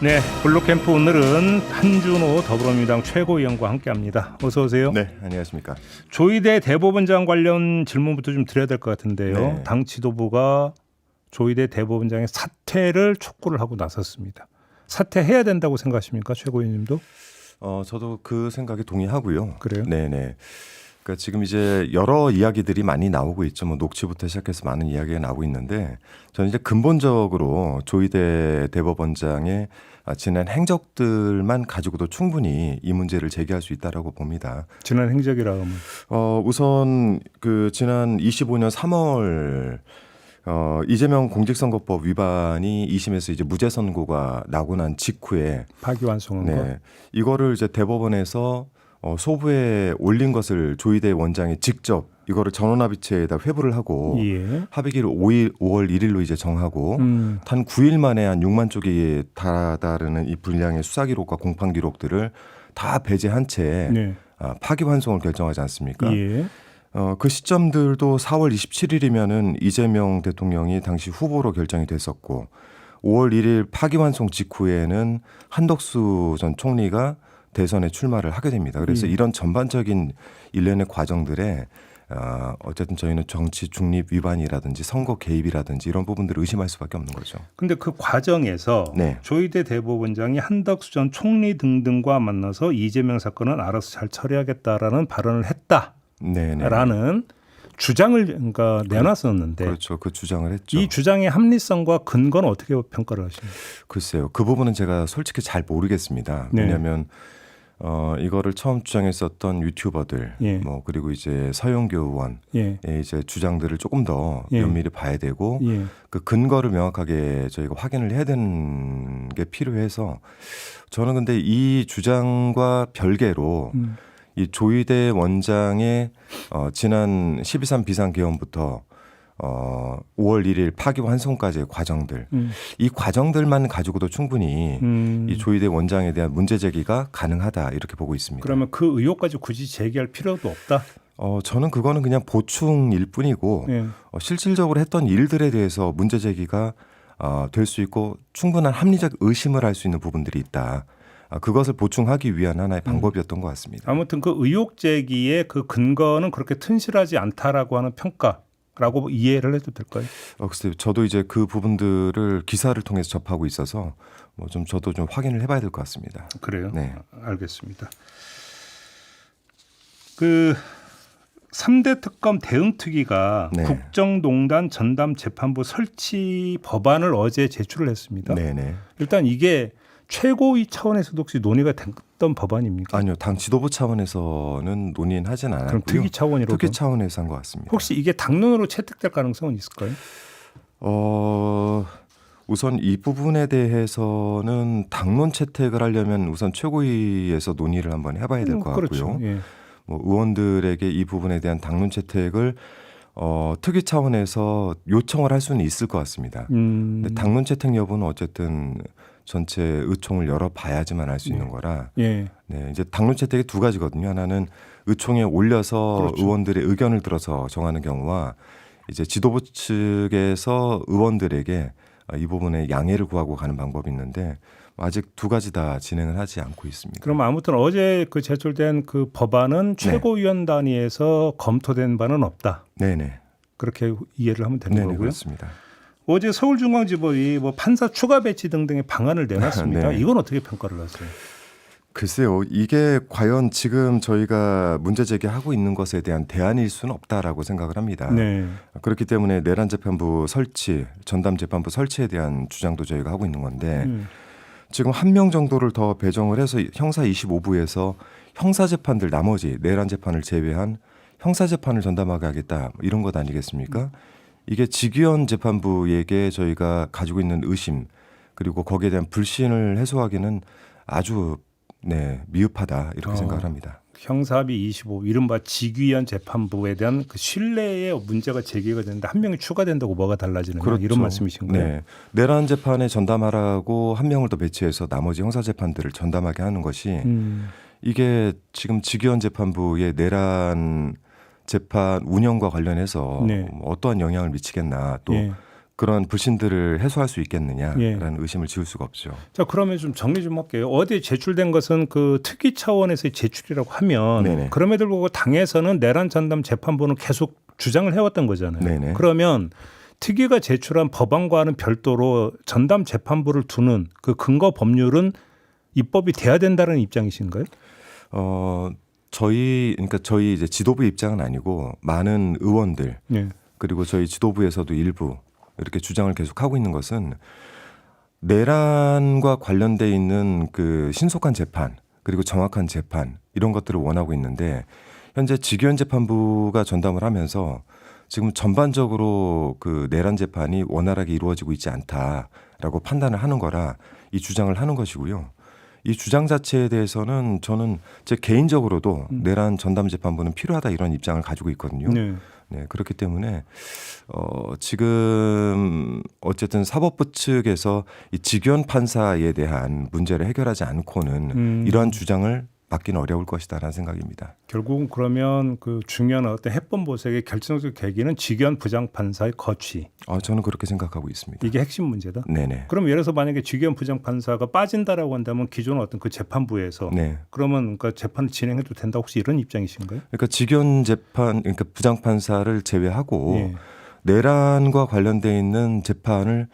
네, 블루캠프 오늘은 한준호 더불어민주당 최고위원과 함께합니다. 어서 오세요. 네, 안녕하십니까. 조희대 대법원장 관련 질문부터 좀 드려야 될 것 같은데요. 네. 당 지도부가 조희대 대법원장의 사퇴를 촉구를 하고 나섰습니다. 사퇴해야 된다고 생각하십니까, 최고위원님도? 저도 그 생각에 동의하고요. 그래요? 네네. 그러니까 지금 이제 여러 이야기들이 많이 나오고 있죠. 뭐 녹취부터 시작해서 많은 이야기가 나오고 있는데 저는 이제 근본적으로 조희대 대법원장의 지난 행적들만 가지고도 충분히 이 문제를 제기할 수 있다라고 봅니다. 지난 행적이라 하면 우선 그 지난 25년 3월 이재명 공직선거법 위반이 2심에서 이제 무죄 선고가 나고 난 직후에 파기환송한 거. 네, 이거를 이제 대법원에서 소부에 올린 것을 조희대 원장이 직접 이거를 전원합의체에다 회부를 하고 예. 합의기를 5월 1일로 이제 정하고 단 9일 만에 한 6만 쪽이 다다르는 이 분량의 수사 기록과 공판 기록들을 다 배제한 채 네. 파기환송을 결정하지 않습니까? 예. 그 시점들도 4월 27일이면은 이재명 대통령이 당시 후보로 결정이 됐었고 5월 1일 파기환송 직후에는 한덕수 전 총리가 대선에 출마를 하게 됩니다. 그래서 이런 전반적인 일련의 과정들에 어쨌든 저희는 정치 중립 위반이라든지 선거 개입이라든지 이런 부분들을 의심할 수밖에 없는 거죠. 근데 그 과정에서 네. 조희대 대법원장이 한덕수 전 총리 등등과 만나서 이재명 사건은 알아서 잘 처리하겠다라는 발언을 했다라는 주장을 그러니까 내놨었는데 그렇죠. 그 주장을 했죠. 이 주장의 합리성과 근거는 어떻게 평가를 하십니까? 글쎄요. 그 부분은 제가 솔직히 잘 모르겠습니다. 네. 왜냐하면 이거를 처음 주장했었던 유튜버들, 예. 뭐 그리고 이제 서영교 의원의 예. 이제 주장들을 조금 더 예. 면밀히 봐야 되고 예. 그 근거를 명확하게 저희가 확인을 해야 되는 게 필요해서 저는 근데 이 주장과 별개로 이 조희대 원장의 지난 12.3 비상계엄부터 5월 1일 파기환송까지의 과정들 이 과정들만 가지고도 충분히 이 조희대 원장에 대한 문제 제기가 가능하다 이렇게 보고 있습니다. 그러면 그 의혹까지 굳이 제기할 필요도 없다. 저는 그거는 그냥 보충일 뿐이고 예. 실질적으로 했던 일들에 대해서 문제 제기가 될 수 있고 충분한 합리적 의심을 할 수 있는 부분들이 있다. 그것을 보충하기 위한 하나의 방법이었던 것 같습니다. 아무튼 그 의혹 제기의 그 근거는 그렇게 튼실하지 않다라고 하는 평가라고 이해를 해도 될까요? 글쎄요. 저도 이제 그 부분들을 기사를 통해서 접하고 있어서 뭐 좀 저도 좀 확인을 해봐야 될 것 같습니다. 그래요? 네. 알겠습니다. 그 3대 특검 대응특위가 네. 국정농단 전담재판부 설치 법안을 어제 제출을 했습니다. 네네. 일단 이게 최고위 차원에서도 혹시 논의가 됐던 법안입니까? 아니요. 당 지도부 차원에서는 논의는 하진 않았고요. 그럼 특위 차원으로 특위 차원에서 한 것 같습니다. 혹시 이게 당론으로 채택될 가능성은 있을까요? 우선 이 부분에 대해서는 당론 채택을 하려면 우선 최고위에서 논의를 한번 해봐야 될 것 같고요. 그렇죠. 예. 뭐 의원들에게 이 부분에 대한 당론 채택을 특위 차원에서 요청을 할 수는 있을 것 같습니다. 근데 당론 채택 여부는 어쨌든 전체 의총을 열어봐야지만 알 수 있는 거라. 예. 네, 이제 당론 채택이 두 가지거든요. 하나는 의총에 올려서 그렇죠. 의원들의 의견을 들어서 정하는 경우와 이제 지도부 측에서 의원들에게 이 부분에 양해를 구하고 가는 방법이 있는데 아직 두 가지 다 진행을 하지 않고 있습니다. 그럼 아무튼 어제 그 제출된 그 법안은 최고위원 단위에서 검토된 바는 없다. 네네. 그렇게 이해를 하면 되는 네네, 거고요. 그렇습니다. 어제 서울중앙지법이 뭐 판사 추가 배치 등등의 방안을 내놨습니다. 네. 이건 어떻게 평가를 하세요? 글쎄요. 이게 과연 지금 저희가 문제 제기하고 있는 것에 대한 대안일 수는 없다라고 생각을 합니다. 네. 그렇기 때문에 내란재판부 설치, 전담재판부 설치에 대한 주장도 저희가 하고 있는 건데 지금 한 명 정도를 더 배정을 해서 형사 25부에서 형사재판들 나머지 내란재판을 제외한 형사재판을 전담하게 하겠다 이런 것 아니겠습니까? 이게 직위원 재판부에게 저희가 가지고 있는 의심 그리고 거기에 대한 불신을 해소하기는 아주 미흡하다 이렇게 생각을 합니다. 형사합의 25 이른바 직위원 재판부에 대한 그 신뢰의 문제가 제기가 되는데 한 명이 추가된다고 뭐가 달라지느냐 그렇죠. 이런 말씀이신 거예요? 네. 내란 재판에 전담하라고 한 명을 더 배치해서 나머지 형사 재판들을 전담하게 하는 것이 이게 지금 직위원 재판부의 내란 재판 운영과 관련해서 네. 어떠한 영향을 미치겠나 또 그런 불신들을 해소할 수 있겠느냐라는 의심을 지울 수가 없죠. 자, 그러면 좀 정리 좀 할게요. 어디에 제출된 것은 그 특위 차원에서의 제출이라고 하면 네네. 그럼에도 불구하고 당에서는 내란 전담 재판부는 계속 주장을 해왔던 거잖아요. 네네. 그러면 특위가 제출한 법안과는 별도로 전담 재판부를 두는 그 근거 법률은 입법이 돼야 된다는 입장이신가요? 저희 이제 지도부 입장은 아니고 많은 의원들 네. 그리고 저희 지도부에서도 일부 이렇게 주장을 계속하고 있는 것은 내란과 관련돼 있는 그 신속한 재판 그리고 정확한 재판 이런 것들을 원하고 있는데 현재 직위원 재판부가 전담을 하면서 지금 전반적으로 그 내란 재판이 원활하게 이루어지고 있지 않다라고 판단을 하는 거라 이 주장을 하는 것이고요. 이 주장 자체에 대해서는 저는 제 개인적으로도 내란 전담 재판부는 필요하다 이런 입장을 가지고 있거든요. 네, 그렇기 때문에 지금 어쨌든 사법부 측에서 이 직위원 판사에 대한 문제를 해결하지 않고는 이러한 주장을 막기는 어려울 것이다라는 생각입니다. 결국은 그러면 그 중요한 어떤 해법보색의 결정적 계기는 직위원 부장판사의 거취. 저는 그렇게 생각하고 있습니다. 이게 핵심 문제다. 네네. 그럼 예를 들어서 만약에 직위원 부장판사가 빠진다라고 한다면 기존 어떤 그 재판부에서 네. 그러면 그 재판을 진행해도 된다 혹시 이런 입장이신가요? 그러니까 직위원 재판 그러니까 부장판사를 제외하고 예. 내란과 관련돼 있는 재판을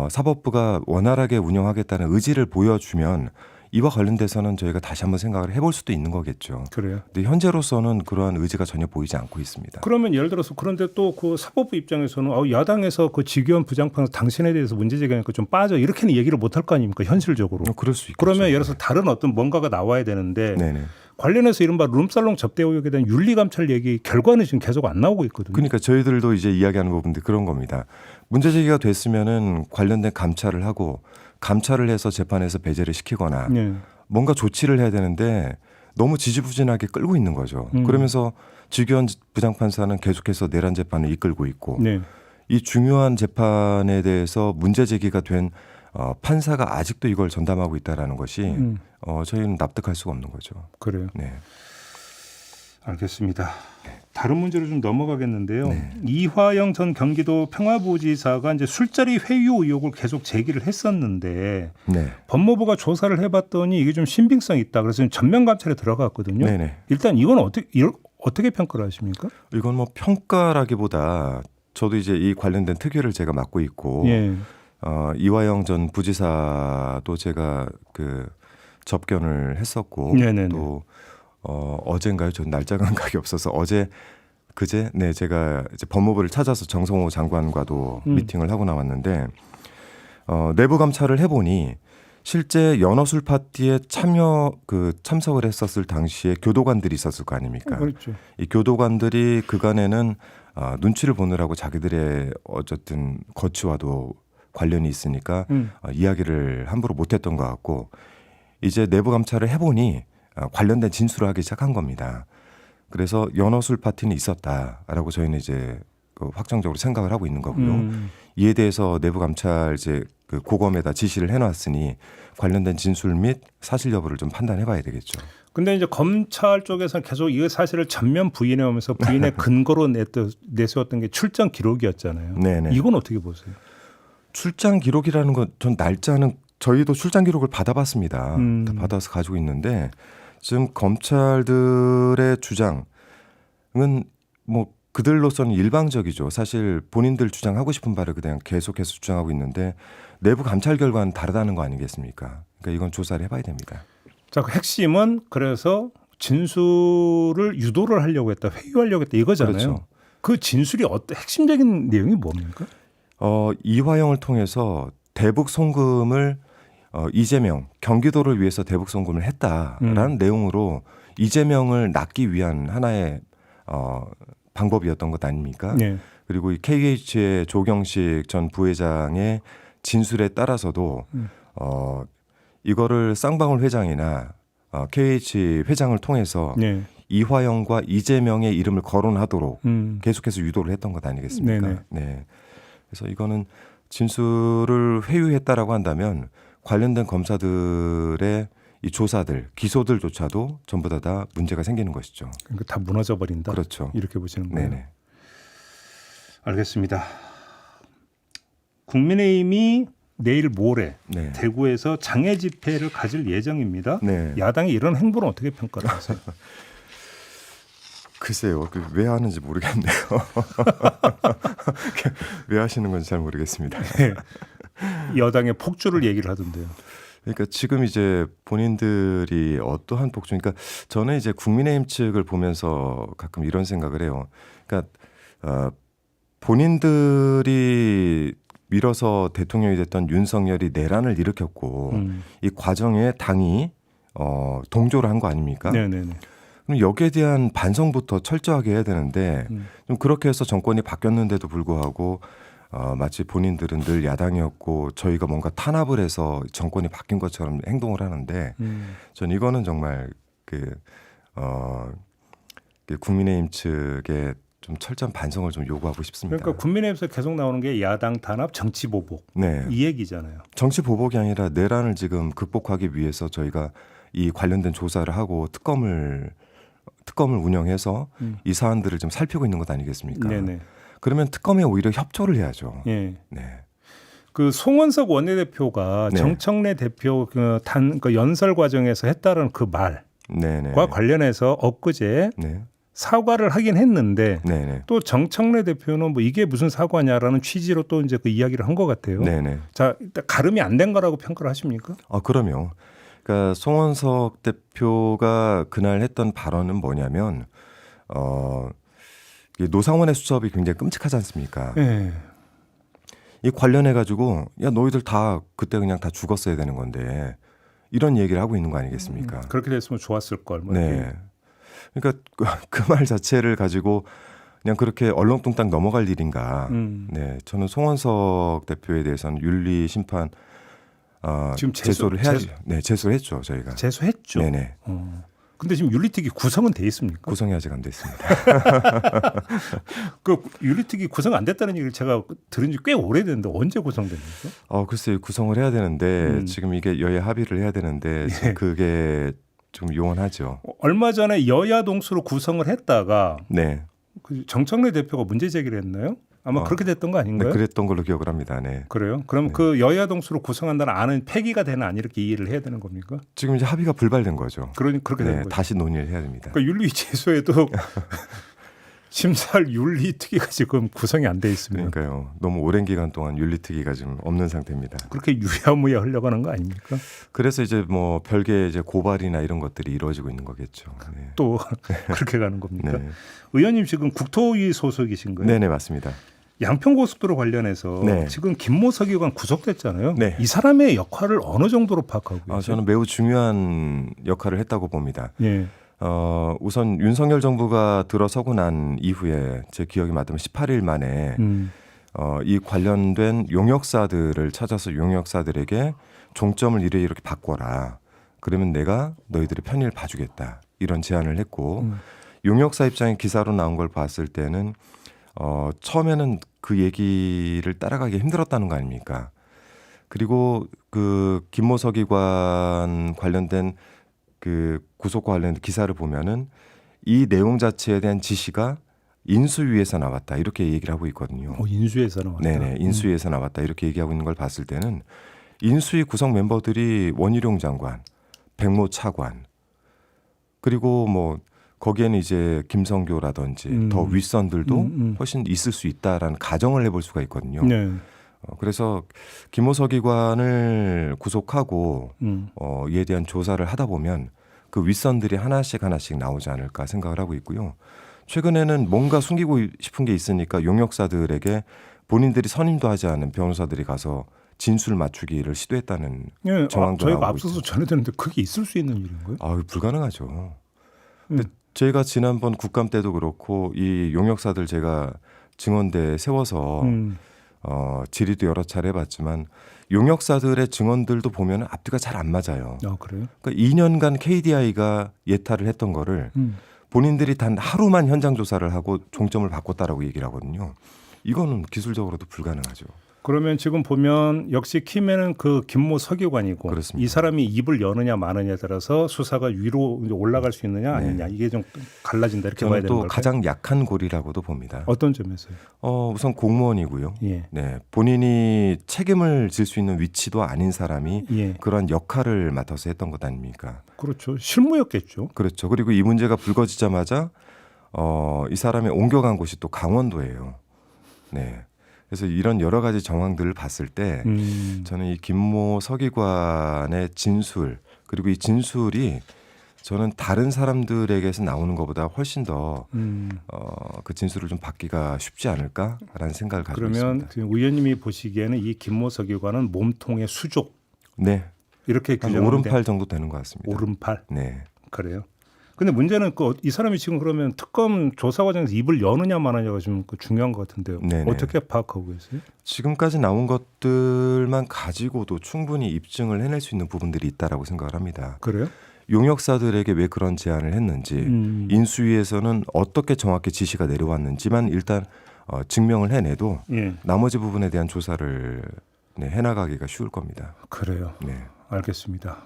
사법부가 원활하게 운영하겠다는 의지를 보여주면 이와 관련돼서는 저희가 다시 한번 생각을 해볼 수도 있는 거겠죠. 그래요. 근데 현재로서는 그러한 의지가 전혀 보이지 않고 있습니다. 그러면 예를 들어서 그런데 또 그 사법부 입장에서는 야당에서 그 직위원 부장판사 당신에 대해서 문제 제기하니까 좀 빠져 이렇게는 얘기를 못 할 거 아닙니까 현실적으로. 그럴 수 있겠죠. 그러면 예를 들어서 다른 어떤 뭔가가 나와야 되는데 네네. 관련해서 이른바 룸살롱 접대 의혹에 대한 윤리감찰 얘기 결과는 지금 계속 안 나오고 있거든요. 그러니까 저희들도 이제 이야기하는 부분들 그런 겁니다. 문제 제기가 됐으면은 관련된 감찰을 하고 감찰을 해서 재판에서 배제를 시키거나 네. 뭔가 조치를 해야 되는데 너무 지지부진하게 끌고 있는 거죠. 그러면서 직위원 부장판사는 계속해서 내란 재판을 이끌고 있고 네. 이 중요한 재판에 대해서 문제 제기가 된 판사가 아직도 이걸 전담하고 있다라는 것이 저희는 납득할 수가 없는 거죠. 그래요. 네. 알겠습니다. 다른 문제로 좀 넘어가겠는데요. 네. 이화영 전 경기도 평화부지사가 이제 술자리 회유 의혹을 계속 제기를 했었는데 네. 법무부가 조사를 해봤더니 이게 좀 신빙성이 있다. 그래서 지금 전면 감찰에 들어갔거든요. 네네. 일단 이건 어떻게 평가를 하십니까? 이건 뭐 평가라기보다 저도 이제 이 관련된 특위를 제가 맡고 있고 예. 이화영 전 부지사도 제가 그 접견을 했었고 네네네. 또 어젠가요? 전 날짜 감각이 없어서 그제 네 제가 이제 법무부를 찾아서 정성호 장관과도 미팅을 하고 나왔는데 내부 감찰을 해보니 실제 연어술 파티에 참석을 했었을 당시에 교도관들이 있었을 거 아닙니까? 그렇죠. 이 교도관들이 그간에는 눈치를 보느라고 자기들의 어쨌든 거취와도 관련이 있으니까 이야기를 함부로 못했던 것 같고 이제 내부 감찰을 해보니 관련된 진술을 하기 시작한 겁니다. 그래서 연어술 파티는 있었다라고 저희는 이제 확정적으로 생각을 하고 있는 거고요. 이에 대해서 내부 감찰 이제 그 고검에다 지시를 해놨으니 관련된 진술 및 사실 여부를 좀 판단해봐야 되겠죠. 근데 이제 검찰 쪽에서는 계속 이 사실을 전면 부인해오면서 부인의 근거로 내세웠던 게 출장 기록이었잖아요. 네네. 이건 어떻게 보세요? 출장 기록이라는 건 전 날짜는 저희도 출장 기록을 받아봤습니다. 다 받아서 가지고 있는데 지금 검찰들의 주장은 뭐 그들로서는 일방적이죠. 사실 본인들 주장하고 싶은 바를 그냥 계속해서 주장하고 있는데 내부 감찰 결과는 다르다는 거 아니겠습니까? 그러니까 이건 조사를 해봐야 됩니다. 자, 그 핵심은 그래서 진술을 유도를 하려고 했다, 회유하려고 했다 이거잖아요. 그렇죠. 그 진술이 핵심적인 내용이 뭡니까? 이화영을 통해서 대북 송금을 이재명 경기도를 위해서 대북 송금을 했다라는 내용으로 이재명을 낚기 위한 하나의 방법이었던 것 아닙니까? 네. 그리고 이 KH의 조경식 전 부회장의 진술에 따라서도 이거를 쌍방울 회장이나 KH 회장을 통해서 네. 이화영과 이재명의 이름을 거론하도록 계속해서 유도를 했던 것 아니겠습니까? 네네. 네. 그래서 이거는 진술을 회유했다라고 한다면 관련된 검사들의 이 조사들, 기소들조차도 전부 다 문제가 생기는 것이죠. 그러니까 다 무너져 버린다. 그렇죠. 이렇게 보시는 거예요. 네네. 알겠습니다. 국민의힘이 내일 모레 네. 대구에서 장애 집회를 가질 예정입니다. 네. 야당이 이런 행보는 어떻게 평가를 하세요? 글쎄요, 왜 하는지 모르겠네요. 왜 하시는 건지 잘 모르겠습니다. 네. 여당의 폭주를 얘기를 하던데요. 그러니까 지금 이제 본인들이 어떠한 폭주, 그러니까 저는 이제 국민의힘 측을 보면서 가끔 이런 생각을 해요. 그러니까 본인들이 밀어서 대통령이 됐던 윤석열이 내란을 일으켰고 이 과정에 당이 동조를 한 거 아닙니까? 네네네. 그럼 여기에 대한 반성부터 철저하게 해야 되는데 좀 그렇게 해서 정권이 바뀌었는데도 불구하고 마치 본인들은 늘 야당이었고 저희가 뭔가 탄압을 해서 정권이 바뀐 것처럼 행동을 하는데 전 이거는 정말 국민의힘 측에 좀 철저한 반성을 좀 요구하고 싶습니다. 그러니까 국민의힘에서 계속 나오는 게 야당 탄압, 정치 보복 네. 이 얘기잖아요. 정치 보복이 아니라 내란을 지금 극복하기 위해서 저희가 이 관련된 조사를 하고 특검을 운영해서 이 사안들을 좀 살피고 있는 것 아니겠습니까? 네네. 그러면 특검에 오히려 협조를 해야죠. 예. 네. 그 송원석 원내대표가 네. 정청래 대표 그 연설 과정에서 했다는 그 말과 네네. 관련해서 엊그제 네. 사과를 하긴 했는데 네네. 또 정청래 대표는 뭐 이게 무슨 사과냐라는 취지로 또 이제 그 이야기를 한 것 같아요. 네네. 자, 일단 가름이 안 된 거라고 평가를 하십니까? 그럼요. 그러니까 송원석 대표가 그날 했던 발언은 뭐냐면 이 노상원의 수첩이 굉장히 끔찍하지 않습니까? 네. 이 관련해 가지고 야 너희들 다 그때 그냥 다 죽었어야 되는 건데 이런 얘기를 하고 있는 거 아니겠습니까? 그렇게 됐으면 좋았을 걸. 뭐 네. 이렇게. 그러니까 그 말 자체를 가지고 그냥 그렇게 얼렁뚱땅 넘어갈 일인가? 네, 저는 송원석 대표에 대해서는 윤리 심판 지금 제소를 해야죠. 네, 제소를 했죠 저희가. 제소했죠. 네네. 근데 지금 윤리특위 구성은 돼 있습니까? 구성이 아직 안 됐습니다. 그 윤리특위 구성 안 됐다는 얘기를 제가 들은 지 꽤 오래됐는데 언제 구성됩니까? 글쎄요 구성을 해야 되는데 지금 이게 여야 합의를 해야 되는데 지금 그게 좀 요원하죠. 얼마 전에 여야 동수로 구성을 했다가 네. 그 정청래 대표가 문제 제기를 했나요? 아마 그렇게 됐던 거 아닌가요? 네, 그랬던 걸로 기억을 합니다. 네. 그래요? 그럼 그 여야 동수로 구성한다는 안은 폐기가 되나 안 이렇게 이해를 해야 되는 겁니까? 지금 이제 합의가 불발된 거죠. 그렇게 된 네, 거죠. 다시 논의를 해야 됩니다. 그러니까 윤리 제소에도 심사할 윤리특위가 지금 구성이 안 돼 있습니다. 그러니까요. 너무 오랜 기간 동안 윤리특위가 지금 없는 상태입니다. 그렇게 유야무야 흘려가는 거 아닙니까? 그래서 이제 뭐 별개 이제 고발이나 이런 것들이 이루어지고 있는 거겠죠. 네. 또 그렇게 가는 겁니까? 네. 의원님 지금 국토위 소속이신 거예요? 네네 맞습니다. 양평고속도로 관련해서 네. 지금 김모석 의원 구속됐잖아요. 네. 이 사람의 역할을 어느 정도로 파악하고 계세요? 저는 매우 중요한 역할을 했다고 봅니다. 예. 우선 윤석열 정부가 들어서고 난 이후에 제 기억이 맞다면 18일 만에 이 관련된 용역사들을 찾아서 용역사들에게 종점을 이렇게 바꿔라. 그러면 내가 너희들의 편의를 봐주겠다. 이런 제안을 했고 용역사 입장에 기사로 나온 걸 봤을 때는 처음에는 그 얘기를 따라가기 힘들었다는 거 아닙니까? 그리고 그 김모석 의관 관련된 그 구속과 관련된 기사를 보면은 이 내용 자체에 대한 지시가 인수위에서 나왔다 이렇게 얘기를 하고 있거든요. 인수위에서 나왔다. 네네, 인수위에서 나왔다 이렇게 얘기하고 있는 걸 봤을 때는 인수위 구성 멤버들이 원희룡 장관, 백모 차관 그리고 뭐 거기에는 이제 김성교라든지 더 윗선들도 훨씬 있을 수 있다라는 가정을 해볼 수가 있거든요. 네. 그래서 김모석 의관을 구속하고 이에 대한 조사를 하다 보면 그 윗선들이 하나씩 나오지 않을까 생각을 하고 있고요. 최근에는 뭔가 숨기고 싶은 게 있으니까 용역사들에게 본인들이 선임도 하지 않은 변호사들이 가서 진술 맞추기를 시도했다는 예, 정황도 저희가 나오고 앞서서 있죠. 전해드렸는데 그게 있을 수 있는 일인가요? 불가능하죠. 근데 저희가 지난번 국감 때도 그렇고 이 용역사들 제가 증언대에 세워서 질의도 여러 차례 해봤지만 용역사들의 증언들도 보면 앞뒤가 잘 안 맞아요. 그래요? 그러니까 2년간 KDI가 예탈을 했던 거를 본인들이 단 하루만 현장 조사를 하고 종점을 바꿨다라고 얘기를 하거든요. 이거는 기술적으로도 불가능하죠. 그러면 지금 보면 역시 키맨은 그 김모 서기관이고 그렇습니다. 이 사람이 입을 여느냐 마느냐에 따라서 수사가 위로 이제 올라갈 수 있느냐 아니냐 이게 좀 갈라진다 이렇게 봐야 저는 되는 또 걸까요? 가장 약한 고리라고도 봅니다. 어떤 점에서요? 우선 공무원이고요. 예. 네, 본인이 책임을 질 수 있는 위치도 아닌 사람이 예. 그러한 역할을 맡아서 했던 것 아닙니까? 그렇죠. 실무였겠죠. 그렇죠. 그리고 이 문제가 불거지자마자 이 사람이 옮겨간 곳이 또 강원도예요. 네. 그래서 이런 여러 가지 정황들을 봤을 때 저는 이 김모 서기관의 진술 그리고 이 진술이 저는 다른 사람들에게서 나오는 것보다 훨씬 더 그 진술을 좀 받기가 쉽지 않을까라는 생각을 가지고 그러면 있습니다. 그 의원님이 보시기에는 이 김모 서기관은 몸통의 수족 네, 이렇게 한 규정하면 오른팔 정도 되는 것 같습니다. 오른팔 네, 그래요. 근데 문제는 이 사람이 지금 그러면 특검 조사 과정에서 입을 여느냐 마느냐가 좀 중요한 것 같은데요. 네네. 어떻게 파악하고 계세요? 지금까지 나온 것들만 가지고도 충분히 입증을 해낼 수 있는 부분들이 있다라고 생각을 합니다. 그래요? 용역사들에게 왜 그런 제안을 했는지 인수위에서는 어떻게 정확히 지시가 내려왔는지만 일단 증명을 해내도 예. 나머지 부분에 대한 조사를 해나가기가 쉬울 겁니다. 그래요. 네. 알겠습니다.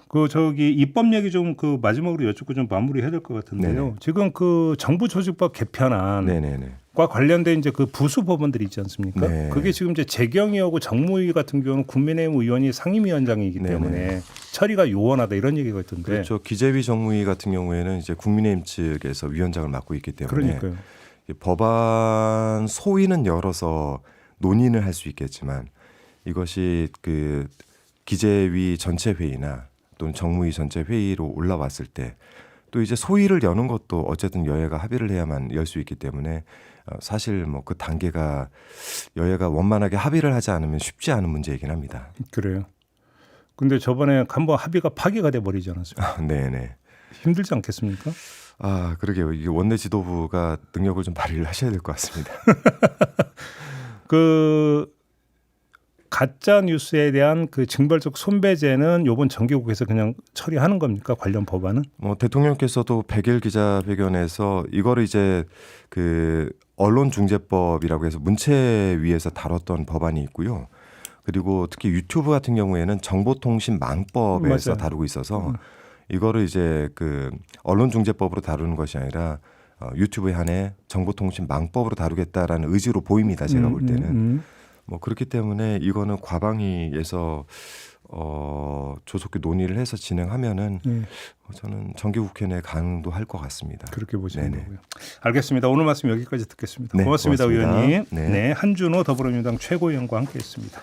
입법 얘기 좀 마지막으로 여쭙고 좀 마무리해야 될 것 같은데요. 네네. 지금 정부 조직법 개편안과 네네네. 관련된 이제 부수 법안들이 있지 않습니까? 네. 그게 지금 이제 재경이하고 정무위 같은 경우는 국민의힘 의원이 상임위원장이기 네네. 때문에 처리가 요원하다 이런 얘기가 있던데. 그렇죠. 기재위 정무위 같은 경우에는 이제 국민의힘 측에서 위원장을 맡고 있기 때문에 그러니까요. 법안 소위는 열어서 논의는 할 수 있겠지만 이것이 그 기재위 전체 회의나 또는 정무위 전체 회의로 올라왔을 때 또 이제 소위를 여는 것도 어쨌든 여야가 합의를 해야만 열 수 있기 때문에 사실 뭐 그 단계가 여야가 원만하게 합의를 하지 않으면 쉽지 않은 문제이긴 합니다. 그래요. 근데 저번에 한번 합의가 파기가 돼 버리지 않았어요. 네네. 힘들지 않겠습니까? 그러게요. 이게 원내 지도부가 능력을 좀 발휘를 하셔야 될 것 같습니다. 가짜 뉴스에 대한 징벌적 손배제는 이번 정기국에서 그냥 처리하는 겁니까? 관련 법안은? 대통령께서도 100일 기자회견에서 이거를 이제 언론중재법이라고 해서 문체위에서 다뤘던 법안이 있고요. 그리고 특히 유튜브 같은 경우에는 정보통신망법에서 맞아요. 다루고 있어서 이거를 이제 언론중재법으로 다루는 것이 아니라 유튜브에 한해 정보통신망법으로 다루겠다라는 의지로 보입니다. 제가 볼 때는. 그렇기 때문에 이거는 과방위에서 조속히 논의를 해서 진행하면은 저는 정기국회 내 가능도 할 것 같습니다. 그렇게 보시는 네네. 거고요. 알겠습니다. 오늘 말씀 여기까지 듣겠습니다. 네, 고맙습니다, 고맙습니다. 의원님. 네. 한준호 더불어민주당 최고위원과 함께했습니다.